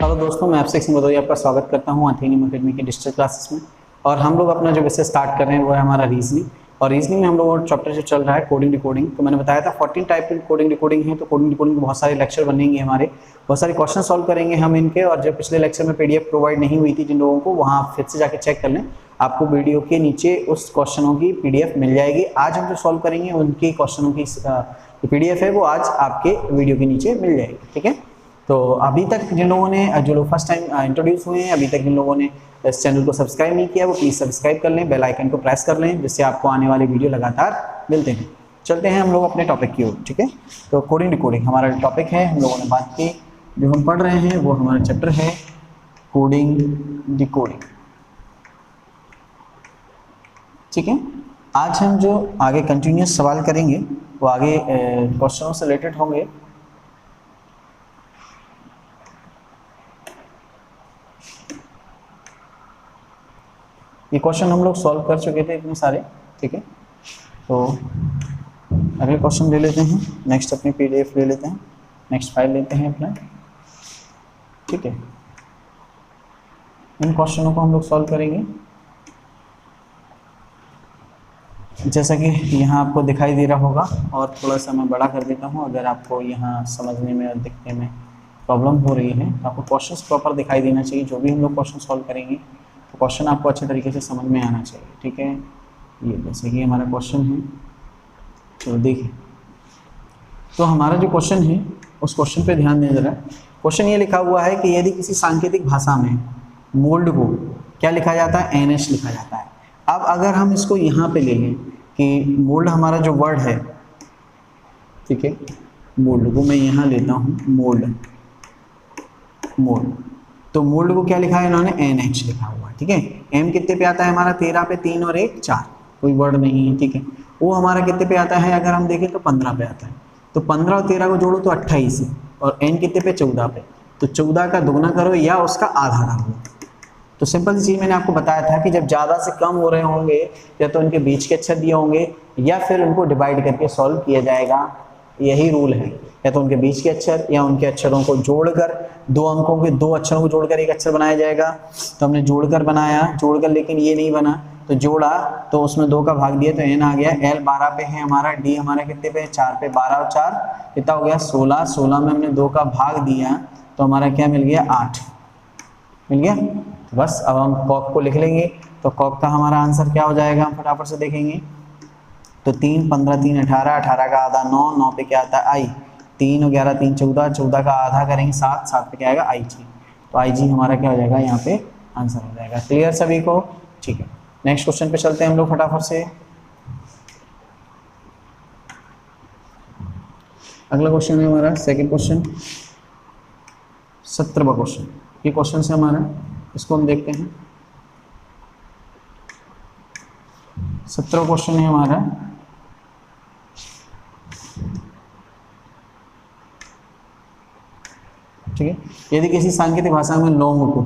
Hello दोस्तों, मैं आपसे सिंह भदौरिया आपका स्वागत करता हूं अथेनियम एकेडमी के डिजिटल क्लासेस में। और हम लोग अपना जो विषय स्टार्ट कर रहे हैं वो है हमारा रीजनिंग। और रीजनिंग में हम लोग चैप्टर जो चल रहा है कोडिंग डिकोडिंग। तो मैंने बताया था 14 टाइप की कोडिंग डिकोडिंग है। तो कोडिंग डिकोडिंग के बहुत सारे लेक्चर बनेंगे हमारे, बहुत सारे क्वेश्चन सॉल्व करेंगे हम इनके। और जो पिछले लेक्चर में पीडीएफ प्रोवाइड नहीं हुई थी जिन लोगों को, वहाँ फिर से जाके चेक कर लें, आपको वीडियो के नीचे उस क्वेश्चनों की पीडीएफ मिल जाएगी। आज हम जो सॉल्व करेंगे उनकी क्वेश्चनों की पीडीएफ है वो आज आपके वीडियो के नीचे मिल जाएगी। ठीक है, तो अभी तक जिन लोगों ने, जो लोग फर्स्ट टाइम इंट्रोड्यूस हुए हैं, अभी तक जिन लोगों ने इस चैनल को सब्सक्राइब नहीं किया वो प्लीज़ सब्सक्राइब कर लें, बेल आइकन को प्रेस कर लें, जिससे आपको आने वाले वीडियो लगातार मिलते हैं। चलते हैं हम लोग अपने टॉपिक की ओर। ठीक है, तो कोडिंग डिकोडिंग हमारा टॉपिक है। हम लोगों ने बात की, जो हम पढ़ रहे हैं वो हमारा चैप्टर है कोडिंग डिकोडिंग। ठीक है, आज हम जो आगे कंटिन्यूस सवाल करेंगे वो आगे क्वेश्चनों से रिलेटेड होंगे। ये क्वेश्चन हम लोग सॉल्व कर चुके थे इतने सारे। ठीक है, तो अगले क्वेश्चन ले लेते हैं, नेक्स्ट अपनी पीडीएफ ले लेते हैं, नेक्स्ट फाइल लेते हैं अपना। ठीक है, इन क्वेश्चनों को हम लोग सॉल्व करेंगे। जैसा कि यहाँ आपको दिखाई दे रहा होगा, और थोड़ा सा मैं बड़ा कर देता हूँ अगर आपको यहाँ समझने में और दिखने में प्रॉब्लम हो रही है। आपको क्वेश्चंस प्रॉपर दिखाई देना चाहिए। जो भी हम लोग क्वेश्चन सॉल्व करेंगे तो क्वेश्चन आपको अच्छे तरीके से समझ में आना चाहिए। ठीक है, ये जैसे कि हमारा क्वेश्चन है, तो देखिए, तो हमारा जो क्वेश्चन है उस क्वेश्चन पे ध्यान दें जरा। क्वेश्चन ये लिखा हुआ है कि यदि किसी सांकेतिक भाषा में मोल्ड को क्या लिखा जाता है, NH लिखा जाता है। अब अगर हम इसको यहाँ पे ले लें कि मोल्ड हमारा जो वर्ड है, ठीक है, मोल्ड को मैं यहाँ लेता हूँ, मोल्ड, तो मोल्ड को क्या लिखा है इन्होंने, NH लिखा हुआ है। ठीक है, M कितने पे आता है हमारा, 13 पे, 3 और 1 4, कोई वर्ड नहीं है। ठीक है, वो हमारा कितने पे आता है, अगर हम देखें तो 15 पे आता है। तो 15 और 13 को जोड़ो तो 28 है, और N कितने पे, 14 पे। तो 14 का दुगना करो या उसका आधा करो। तो सिंपल सी चीज़ मैंने आपको बताया था कि जब ज़्यादा से कम हो रहे होंगे या तो उनके बीच के अक्षर दिए होंगे या फिर उनको डिवाइड करके सॉल्व किया जाएगा। यही रूल है, या तो उनके बीच के अक्षर या उनके अक्षरों को जोड़कर, दो अंकों के दो अक्षरों को जोड़कर एक अक्षर बनाया जाएगा। तो हमने जोड़कर बनाया, जोड़कर, लेकिन ये नहीं बना तो जोड़ा, तो उसमें 2 का भाग दिया तो N आ गया। L 12 पे है हमारा, D हमारा कितने पे, 4 पे, 12 और 4 कितना हो गया, 16। 16 में हमने 2 का भाग दिया तो हमारा क्या मिल गया, 8 मिल गया। तो बस अब हम कॉक को लिख लेंगे। तो कॉक का हमारा आंसर क्या हो जाएगा, हम फटाफट से देखेंगे। तो 3 15 3 18, 18 का आधा 9, 9 पे क्या आता है, I, 3 और 11 3 14, 14 का आधा करेंगे 7, 7 पे क्या आएगा, IG। तो IG हमारा क्या हो जाएगा, यहाँ पे आंसर हो जाएगा। क्लियर सभी को? ठीक है, नेक्स्ट क्वेश्चन पे चलते हैं हम लोग फटाफट से। अगला क्वेश्चन है हमारा सेकंड क्वेश्चन, 17वां क्वेश्चन। ये क्वेश्चन है हमारा, इसको हम देखते हैं। 17वां क्वेश्चन है हमारा, ठीक है। यदि किसी सांकेतिक भाषा में लॉन्ग को,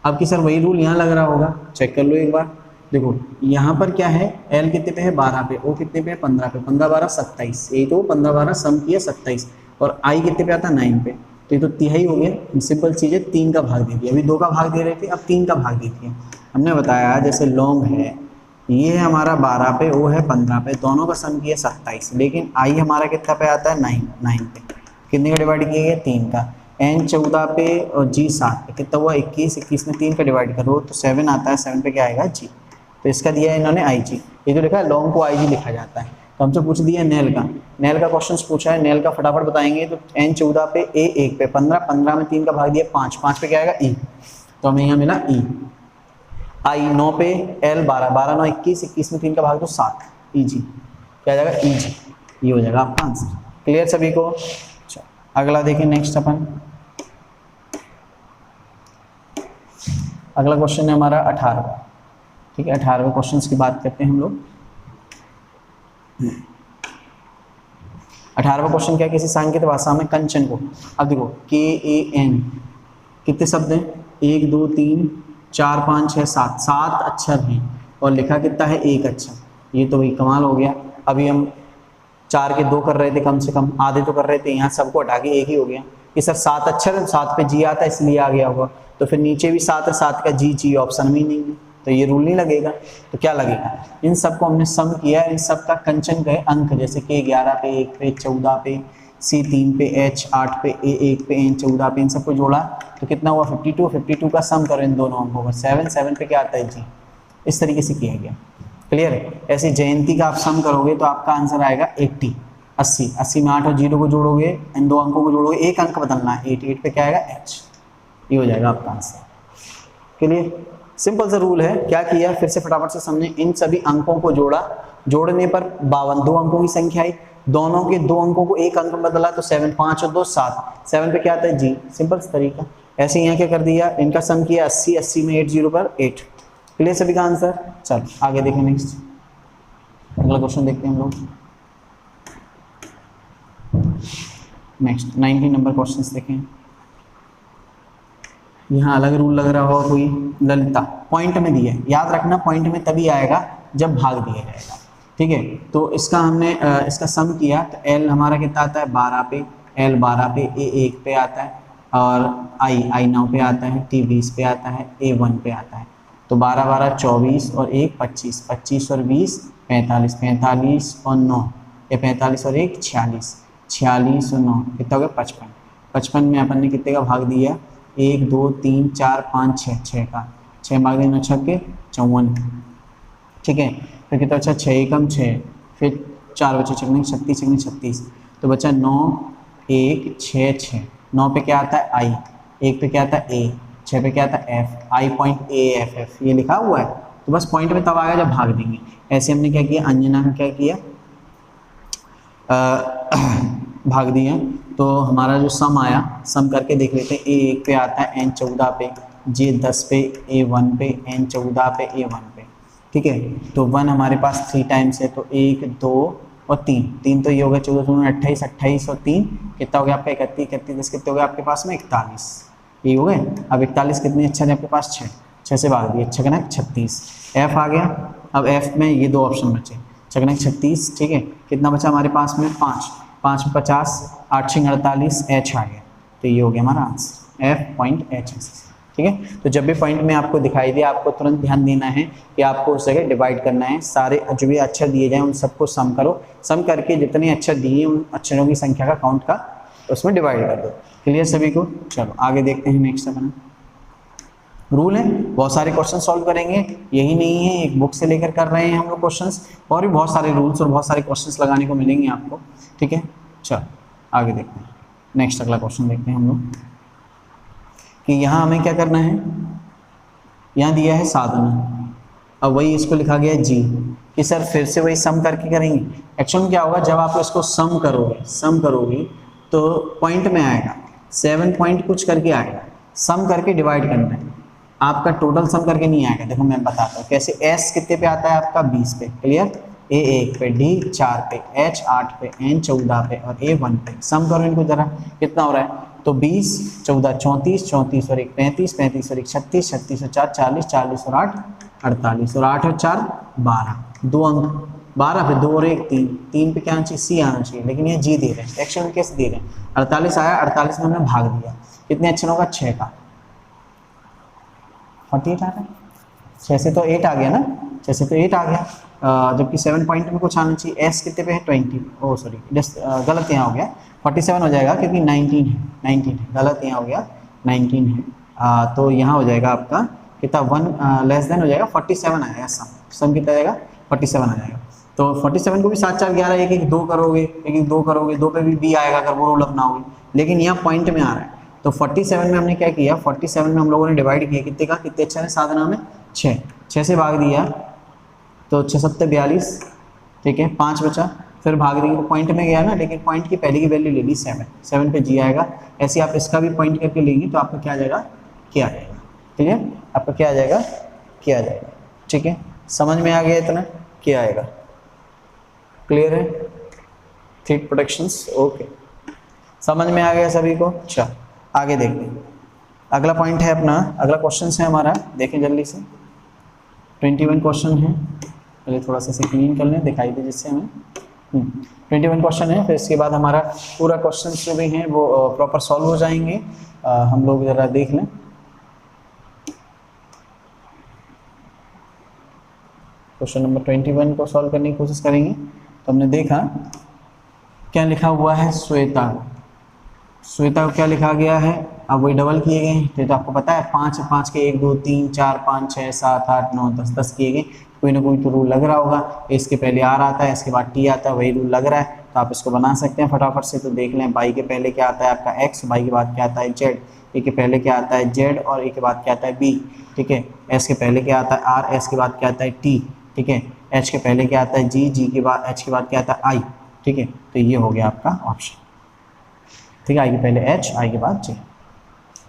अब कि सर वही रूल यहाँ लग रहा होगा, चेक कर लो एक बार। देखो यहाँ पर क्या है, L कितने पे है, 12 पे, O कितने पे है, 15 पे, 15 12 27, यही तो 15 12 सम किया 27, और I कितने पे आता है, 9 पे। तो ये तो तिहाई हो गया। सिंपल चीज़ है, 3 का भाग दे दिया। अभी 2 का भाग दे रहे थे, अब 3 का भाग दे दिया। हमने बताया जैसे लॉन्ग है, ये है हमारा 12 पे, O है 15 पे, दोनों का सम किया 27, लेकिन I हमारा कितना पे आता है, 9 पे। कितने का डिवाइड किया गया, 3 का। N 14 पे और G 7 पे, कितना हुआ, 21, 21 में 3 का डिवाइड करो तो 7 आता है, 7 पे क्या आएगा, G। तो इसका दिया है इन्होंने IG। ये जो लिखा है लॉन्ग को IG लिखा जाता है। तो हमसे पूछ दिया नेल का, नेल का क्वेश्चन पूछा है, नेल का फटाफट बताएंगे। तो N 14 पे, A 1 पे, 15, 15 में 3 का भाग दिया 5, 5 पे क्या आएगा, E। तो हमें यहाँ मिला E। I 9 पे, L 12, 12 9 21, 21 में 3 का भाग दो 7, EG क्या आ जाएगा, EG। ये हो जाएगा आपका आंसर। क्लियर सभी को? अगला देखें, नेक्स्ट अपन, अगला क्वेश्चन है हमारा 18वां। ठीक है, 18वें क्वेश्चन की बात करते हैं हम लोग। 18वां क्वेश्चन क्या है, किसी सांकेतिक भाषा में कंचन को, अब देखो KAN कितने शब्द हैं, 1 2 3 4 5 6 7, 7 अक्षर हैं, और लिखा कितना है, 1 अक्षर। ये तो भाई कमाल हो गया। अभी हम 4 के 2 कर रहे थे, कम से कम आधे तो कर रहे थे, यहाँ सबको हटा के 1 ही हो गया। कि सर 7 अक्षर है, 7 पे जी आता है इसलिए आ गया होगा, तो फिर नीचे भी 7 है, 7 का जी ऑप्शन में ही नहीं है, तो ये रूल नहीं लगेगा। तो क्या लगेगा, इन सबको हमने सम किया, इन सब का कंचन गए अंक, जैसे कि 11 पे, 1 पे, 14 पे, C 3 पे, H 8 पे, A 1 पे, N 14 पे, इन सबको जोड़ा तो कितना हुआ 52। 52 का सम करो इन दोनों अंकों का, 7 पे क्या आता है जी, इस तरीके से किया गया। क्लियर है। ऐसे जयंती का आप सम करोगे तो आपका आंसर आएगा 80। 80 में 8 और 0 को जोड़ोगे, इन दो अंकों को जोड़ोगे, एक अंक बदलना है, 8 पे क्या आएगा H, ये हो जाएगा आपका आंसर। क्लियर, सिंपल सा रूल है। क्या किया, फिर से फटाफट से समझे, इन सभी अंकों को जोड़ा, जोड़ने पर 52 दो अंकों की संख्या आई, दोनों के दो अंकों को एक अंक बदला तो 7, 5 और 2 7, 7 पे क्या आता है जी, सिंपल सा तरीका। ऐसे यहाँ क्या कर दिया, इनका सम किया 80, 80 में 8 0 पर 8। क्लियर सभी का आंसर। चल आगे देखें, नेक्स्ट अगला क्वेश्चन देखते हैं हम लोग। नेक्स्ट 19 नंबर क्वेश्चन देखें। यहाँ अलग रूल लग रहा होगा कोई, ललिता पॉइंट में दिया है, याद रखना पॉइंट में तभी आएगा जब भाग दिया जाएगा, ठीक है। तो इसका हमने इसका सम किया तो L हमारा कितना आता है 12 पे, L 12 पे, A 1 पे आता है, और I 9 पे आता है, T 20 पे आता है, A 1 पे आता है। तो 12 12 24 और 1 25, 25 और 20 45, 45 और 9 या 45 और 1 46, 46 और 9 कितना हो गया 55। 55 में अपन ने कितने का भाग दिया, 1 2 3 4 5 6, 6 का 6 भाग देना 6 के 54, ठीक है। फिर कितना अच्छा 6 एकम 6, फिर 4 बचे चकने 36, चकने 36, तो बचा 9 1 6 6। 9 पे क्या आता है I, 1 पे क्या आता है A, 6 पे क्या आता है F, I point A F F ये लिखा हुआ है। तो बस पॉइंट में तब आएगा जब भाग देंगे। ऐसे हमने क्या किया, अंजना का क्या किया, भाग दिया, तो हमारा जो सम आया, सम करके देख लेते हैं। A 1 पे आता है, N 14 पे, J 10 पे, A 1 पे, N 14 पे, A 1 पे, ठीक है। तो 1 हमारे पास 3 टाइम्स है, तो 1 2 और 3 तो ये हो गया 14 28, 28 और 3 कितना हो गया आपका 31, 31 10 कितने हो गए आपके पास में 41, ये हो गए। अब 41 कितने अच्छा है आपके पास 6 से भाग दिए, 6 का 36, F आ गया। अब F में ये दो ऑप्शन बचे, 6 का 36, ठीक है। कितना बचा हमारे पास में 5 में 50, 8 6 48, H आ गया। तो ये हो गया हमारा आंसर, F पॉइंट H, ठीक है। तो जब भी पॉइंट में आपको दिखाई दे, आपको तुरंत ध्यान देना है कि आपको उस जगह डिवाइड करना है। सारे जो भी अक्षर दिए जाएं उन सबको सम करो, सम करके जितने अक्षर दिए उन अक्षरों की संख्या का काउंट का उसमें डिवाइड कर दो। क्लियर सभी को। चलो आगे देखते हैं। नेक्स्ट अपना रूल है, बहुत सारे क्वेश्चन सॉल्व करेंगे, यही नहीं है एक बुक से लेकर कर रहे हैं हम लोग क्वेश्चंस, और भी बहुत सारे रूल्स और बहुत सारे क्वेश्चंस लगाने को मिलेंगे आपको, ठीक है। चलो आगे देखते हैं। नेक्स्ट अगला क्वेश्चन देखते हैं हम लोग कि यहाँ हमें क्या करना है। यहाँ दिया है साधना, अब वही इसको लिखा गया है जी, कि सर फिर से वही सम करके करेंगे। एक्चुअल में क्या होगा, जब आप इसको सम करोगे तो पॉइंट में आएगा 7 पॉइंट कुछ करके आएगा, सम करके डिवाइड करना है, आपका टोटल सम करके नहीं आएगा। देखो मैं बताता हूँ कैसे। S कितने पे आता है आपका 20 पे, क्लियर। A 1 पे, D 4 पे, H 8 पे, N 14 पे और A 1 पे। सम करो इनको जरा, कितना हो रहा है, तो 20 14 34, 34 और 1 35, 35 और 1 36, 36 और 4 40, 40 और 8 48 और 8 और 4 12, दो अंक 12 पे 2 और 1 3, 3 पे क्या आना चाहिए C आना चाहिए, लेकिन ये G दे रहे हैं। एक्शन में कैसे दे रहे हैं, 48 आया, 48 में हमने भाग दिया, कितने अक्षर होगा 6 का 48 आ रहा है, 6 से तो 8 आ गया ना, 6 से तो 8 आ गया, जबकि 7 पॉइंट में कुछ आना चाहिए। S कितने पे है 20, ओ सॉरी गलत यहाँ हो गया, 47 हो जाएगा क्योंकि 19 है, गलत यहाँ हो गया 19 है। तो यहाँ हो जाएगा आपका कितना 1 लेस देन हो जाएगा 47 आएगा, सम कितना आएगा 47 आ जाएगा। तो 47 को भी 7 4 11 1 1 2 करोगे, 1 1 2 करोगे, 2 पे भी B आएगा अगर वो रोल अपनाओगे, लेकिन यहाँ पॉइंट में आ रहा है। तो 47 में हमने क्या किया, 47 में हम लोगों ने डिवाइड किया कितने का, कितने अच्छा है साधना में 6 से भाग दिया, तो 6 7 42, ठीक है, 5 बचा, फिर भाग दिया तो पॉइंट में गया ना, लेकिन पॉइंट की पहले की वैल्यू ले ली 7 पे G आएगा। ऐसे आप इसका भी पॉइंट करके लेंगे तो आपका क्या आ जाएगा, क्या आ जाएगा, क्लियर, आपका क्या आ जाएगा, क्या आ जाएगा, ठीक है। समझ में आ गया इतना, क्या आएगा, क्लियर है, ठीक, प्रोटेक्शंस, ओके, समझ में आ गया सभी को। चल आगे देखते हैं। अगला पॉइंट है अपना, अगला क्वेश्चन है हमारा, देखें जल्दी से। 21 क्वेश्चन है, पहले थोड़ा सा क्लीन कर लें, दिखाई दे जिससे हमें। 21 क्वेश्चन है, फिर इसके बाद हमारा पूरा क्वेश्चन जो भी हैं वो प्रॉपर सॉल्व हो जाएंगे। हम लोग ज़रा देख लें। क्वेश्चन नंबर 21 को सॉल्व करने की कोशिश करेंगे। तो हमने देखा क्या लिखा हुआ है, श्वेता। श्वेता को क्या लिखा गया है, अब वही डबल किए गए। तो आपको पता है 5 5 के 1 2 3 4 5 6 7 8 9 10 10 किए गए। कोई ना कोई तो रूल लग रहा होगा। इसके पहले आर आता है, इसके बाद टी आता है, वही रूल लग रहा है। तो आप इसको बना सकते हैं फटाफट से। तो देख लें, बाई के पहले क्या आता है आपका एक्स, बाई के बाद क्या आता है जेड, ए के पहले क्या आता है जेड और ए के बाद क्या आता है बी, ठीक है। एस के पहले क्या आता है आर, एस के बाद क्या आता है टी, ठीक है। एच के पहले क्या आता है जी, जी के बाद एच के बाद क्या आता है आई, ठीक है। तो ये हो गया आपका ऑप्शन, ठीक है। आई के पहले एच, आई के बाद जी,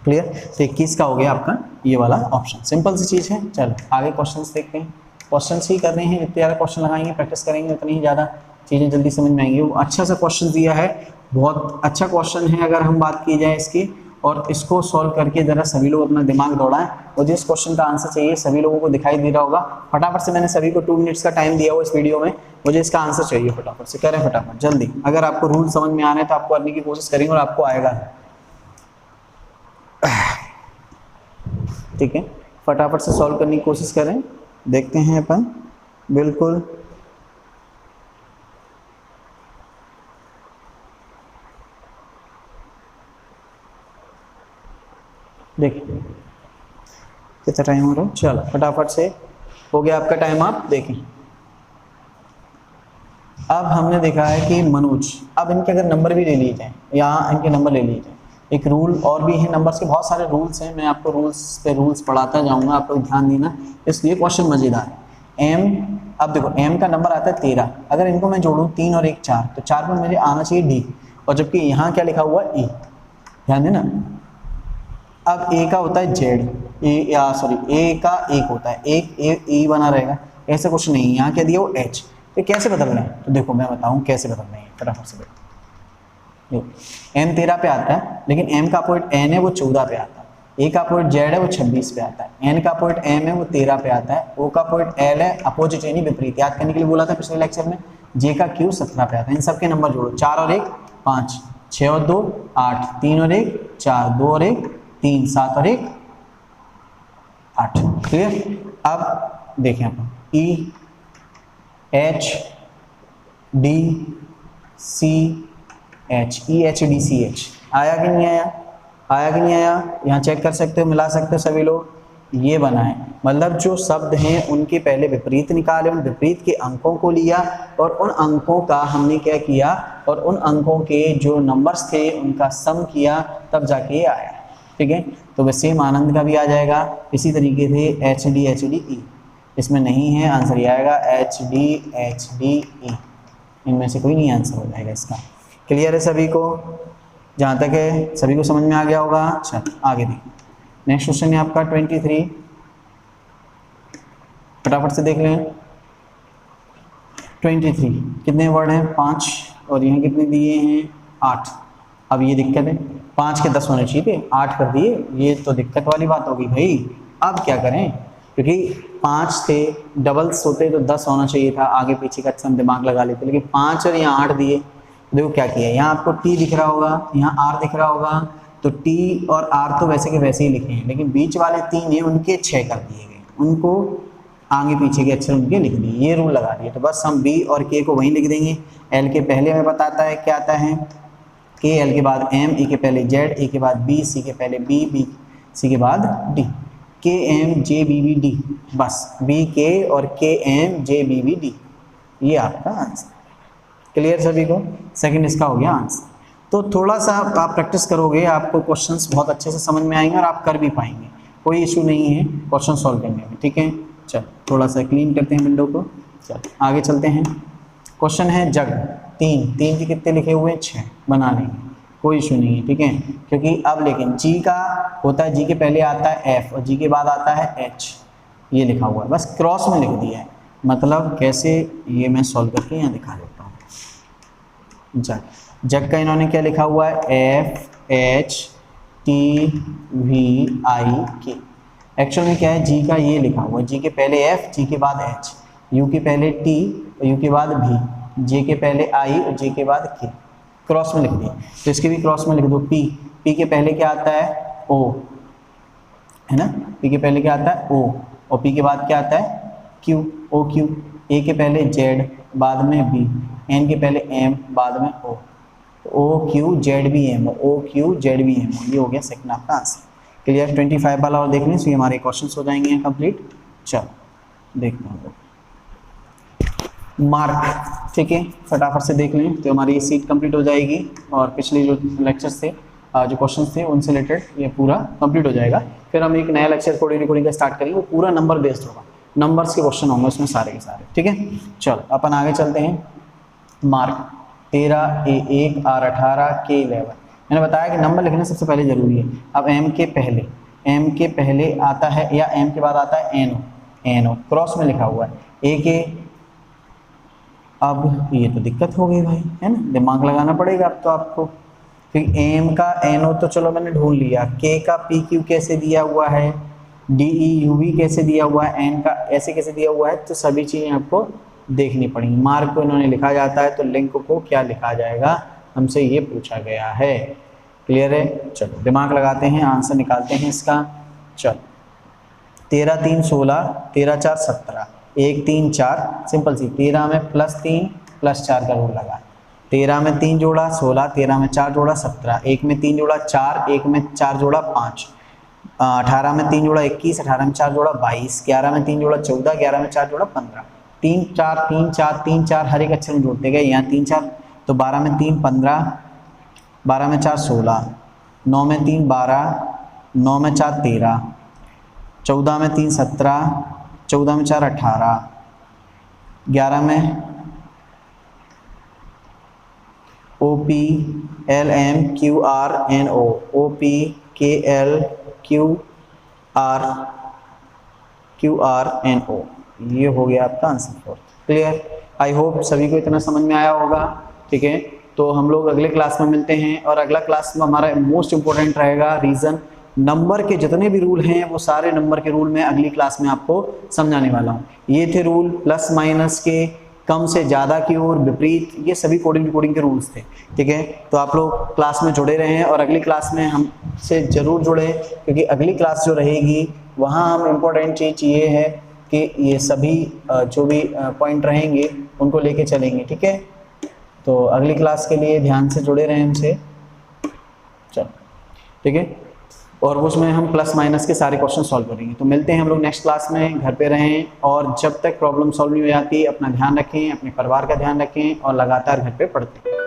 क्लियर। तो 21 का हो गया आपका ये वाला ऑप्शन। सिंपल सी चीज़ है। चलो आगे क्वेश्चंस देखते हैं। क्वेश्चंस ही कर रहे हैं, जितने ज़्यादा क्वेश्चन लगाएंगे, प्रैक्टिस करेंगे, उतनी ही ज़्यादा चीज़ें जल्दी समझ में आएंगी। वो अच्छा सा क्वेश्चन दिया है, बहुत अच्छा क्वेश्चन है अगर हम बात की जाए इसकी। और इसको सॉल्व करके ज़रा सभी लोग अपना दिमाग दौड़ाएं। और जिस क्वेश्चन का आंसर चाहिए सभी लोगों को दिखाई दे रहा होगा। फटाफट से मैंने सभी को 2 मिनट्स का टाइम दिया हुआ इस वीडियो में, मुझे इसका आंसर चाहिए। फटाफट से करें, फटाफट जल्दी। अगर आपको रूल समझ में आ रहे हैं तो आपको करने की कोशिश करेंगे और आपको आएगा, ठीक है। फटाफट से सॉल्व करने की कोशिश करें, देखते हैं अपन। बिल्कुल देखिए कितना टाइम हो रहा है। चलो फटाफट से हो गया आपका टाइम। आप देखें, अब हमने देखा है कि मनोज, अब इनके अगर नंबर भी ले लिए जाए, यहाँ इनके नंबर ले लिए जाए। एक रूल और भी है, नंबर्स के बहुत सारे रूल्स हैं, मैं आपको रूल्स पे रूल्स पढ़ाता जाऊंगा, आप लोग ध्यान देना, इसलिए क्वेश्चन मजेदार है। एम, अब देखो एम का नंबर आता है 13, अगर इनको मैं जोड़ूँ 3 और 1 4, तो 4 पर मुझे आना चाहिए डी, और जबकि यहाँ क्या लिखा हुआ है ई, ध्यान देना। अब ए का होता है जेड, ए का 1 होता है, एक ए बना रहेगा, ऐसा कुछ नहीं। यहाँ क्या दिया वो एच, तो कैसे बदल रहे हैं, तो देखो मैं बताऊँ कैसे बदल रहे हैं, फटाफट से देखो। एम 13 पे आता है, लेकिन एम का अपोजिट एन है वो 14 पे आता है। ए का अपोजिट जेड है वो 26 पे आता है। एन का अपोजिट एम है वो 13 पे आता है। ओ का अपोजिट एल है, अपोजिट यानी विपरीत, याद करने के लिए बोला था पिछले लेक्चर में। जे का क्यू 17 पे आता है। इन सबके नंबर जोड़ो, 4 और 1 5, 6 और 2 8, 3 और 1 4, 2 और 1 3, 7 और 1 8, क्लियर। अब देखें अपन E H D C H, E H D C H आया कि नहीं आया, आया कि नहीं आया, यहाँ चेक कर सकते हो, मिला सकते हो सभी लोग। ये बना है, मतलब जो शब्द हैं उनके पहले विपरीत निकाले, उन विपरीत के अंकों को लिया और उन अंकों का हमने क्या किया, और उन अंकों के जो नंबर्स थे उनका सम किया, तब जाके ये आया, ठीक है। तो वैसे आनंद का भी आ जाएगा इसी तरीके से एच डी ई, इसमें नहीं है, आंसर ये आएगा एच डी ई, इनमें से कोई नहीं आंसर हो जाएगा इसका। क्लियर है सभी को, जहाँ तक है सभी को समझ में आ गया होगा। चल आगे देखिए, नेक्स्ट क्वेश्चन है आपका 23, फटाफट से देख लें। 23 कितने वर्ड हैं 5, और यहाँ कितने दिए हैं 8। अब ये दिक्कत है, 5 के 10 होने चाहिए थे, 8 कर दिए, ये तो दिक्कत वाली बात होगी भाई। अब क्या करें, क्योंकि 5 थे, डबल्स होते तो 10 होना चाहिए था, आगे पीछे का अच्छा दिमाग लगा लेते, लेकिन 5 और यहाँ 8 दिए। देखो क्या किया, यहाँ आपको टी दिख रहा होगा, यहाँ आर दिख रहा होगा, तो टी और आर तो वैसे के वैसे ही लिखे हैं, लेकिन बीच वाले 3 हैं उनके 6 कर दिए गए, उनको आगे पीछे के अक्षर उनके लिख दिए, ये रूल लगा दिए। तो बस हम बी और के को वहीं लिख देंगे। एल के पहले में बताता है क्या आता है, के, एल के बाद एम, ए के पहले जेड, ए के बाद बी, सी के पहले बी, बी सी के बाद D, K M J B B D, बस बी के और K M J B B D, ये आपका आंसर। क्लियर सभी को, सेकंड इसका हो गया आंसर। तो थोड़ा सा आप प्रैक्टिस करोगे, आपको क्वेश्चंस बहुत अच्छे से समझ में आएंगे और आप कर भी पाएंगे, कोई इशू नहीं है क्वेश्चन सॉल्व करने में, ठीक है। चल थोड़ा सा क्लीन करते हैं विंडो को, चल आगे चलते हैं। क्वेश्चन है जग, 3 के कितने लिखे हुए हैं 6, बना लेंगे, कोई इशू नहीं है, ठीक है। क्योंकि अब लेकिन जी का होता है, जी के पहले आता है एफ और जी के बाद आता है एच, ये लिखा हुआ है, बस क्रॉस में लिख दिया है। मतलब कैसे, ये मैं सॉल्व करके यहाँ दिखा देता हूँ। जग का इन्होंने क्या लिखा हुआ है, एफ एच टी वी आई के, एक्चुअल में क्या है, जी का ये लिखा हुआ है, जी के पहले एफ, जी के बाद एच, यू के पहले टी और यू के बाद भी, जे के पहले आई और जे के बाद के, क्रॉस में लिख दिया, तो इसके भी क्रॉस में लिख दो पी, पी के पहले क्या आता है ओ, है ना, पी के पहले क्या आता है ओ, और पी के बाद क्या आता है क्यू, ओ क्यू, ए के पहले जेड बाद में बी, एन के पहले एम बाद में O, O Q Z B M, O Q Z B M, ये हो गया सेकंड आपका आंसर। क्लियर, 25 वाला और देख लें, तो ये हमारे क्वेश्चंस हो जाएंगे कंप्लीट। चलो देखते हैं हम लोग मार्क, ठीक है, फटाफट से देख लें तो हमारी ये सीट कंप्लीट हो जाएगी, और पिछले जो लेक्चर्स थे जो क्वेश्चंस थे उनसे रिलेटेड ये पूरा कंप्लीट हो जाएगा। फिर हम एक नया लेक्चर कोडिंग रिकॉर्डिंग का स्टार्ट करेंगे, वो पूरा नंबर बेस्ड होगा, नंबर्स के क्वेश्चन होंगे उसमें सारे के सारे, ठीक है। चलो अपन आगे चलते हैं। मार्क 13 A1 R18 K11, मैंने बताया कि नंबर लिखना सबसे पहले जरूरी है। अब एम के पहले आता है या एम के बाद आता है एनओ, क्रॉस में लिखा हुआ है ए के, अब ये तो दिक्कत हो गई भाई, है ना, दिमाग लगाना पड़ेगा अब तो आपको। फिर एम का एनओ तो चलो मैंने ढूंढ लिया, के का पी क्यू कैसे दिया हुआ है, डी ई यू वी कैसे दिया हुआ है, एन का ऐसे कैसे दिया हुआ है, तो सभी चीज़ें आपको देखनी पड़ेंगी। मार्क को इन्होंने लिखा जाता है तो लिंक को क्या लिखा जाएगा, हमसे ये पूछा गया है। क्लियर है, चलो दिमाग लगाते हैं, आंसर निकालते हैं इसका। चलो 13 3 16, 13 4 17, 1 3 4, सिंपल सी, 13 में +3 +4 का रूल लगा, 13 में 3 जोड़ा 16, 13 में 4 जोड़ा 17, 1 में 3 जोड़ा 4, 1 में 4 जोड़ा 5, 18 में 3 जोड़ा 21, 18 में 4 जोड़ा 22, 11 में 3 जोड़ा 14, 11 में 4 जोड़ा 15, 3 4 3 4 3 4 हर एक अक्षर में जोड़ते गए, यहाँ 3 4, तो 12 में 3 15, 12 में 4 16, 9 में 3 12, 9 में 4 13, 14 में 3 17, 14 में 4 18, 11 में O P L M Q R N O, O P K L Q R N O, ये हो गया आपका आंसर 4। क्लियर, आई होप सभी को इतना समझ में आया होगा, ठीक है। तो हम लोग अगले क्लास में मिलते हैं, और अगला क्लास में हमारा मोस्ट इम्पोर्टेंट रहेगा रीजन। नंबर के जितने भी रूल हैं वो सारे नंबर के रूल मैं अगली क्लास में आपको समझाने वाला हूँ। ये थे रूल प्लस माइनस के, कम से ज़्यादा की ओर, विपरीत, ये सभी कोडिंग के रूल्स थे, ठीक है। तो आप लोग क्लास में जुड़े रहें, और अगली क्लास में हमसे ज़रूर जुड़े, क्योंकि अगली क्लास जो रहेगी वहाँ हम इम्पोर्टेंट चीज़ ये है कि ये सभी जो भी पॉइंट रहेंगे उनको लेके चलेंगे, ठीक है। तो अगली क्लास के लिए ध्यान से जुड़े रहें हमसे, चलो ठीक है। और उसमें हम प्लस माइनस के सारे क्वेश्चन सॉल्व करेंगे। तो मिलते हैं हम लोग नेक्स्ट क्लास में, घर पे रहें, और जब तक प्रॉब्लम सॉल्व नहीं हो जाती अपना ध्यान रखें, अपने परिवार का ध्यान रखें, और लगातार घर पे पढ़ते हैं।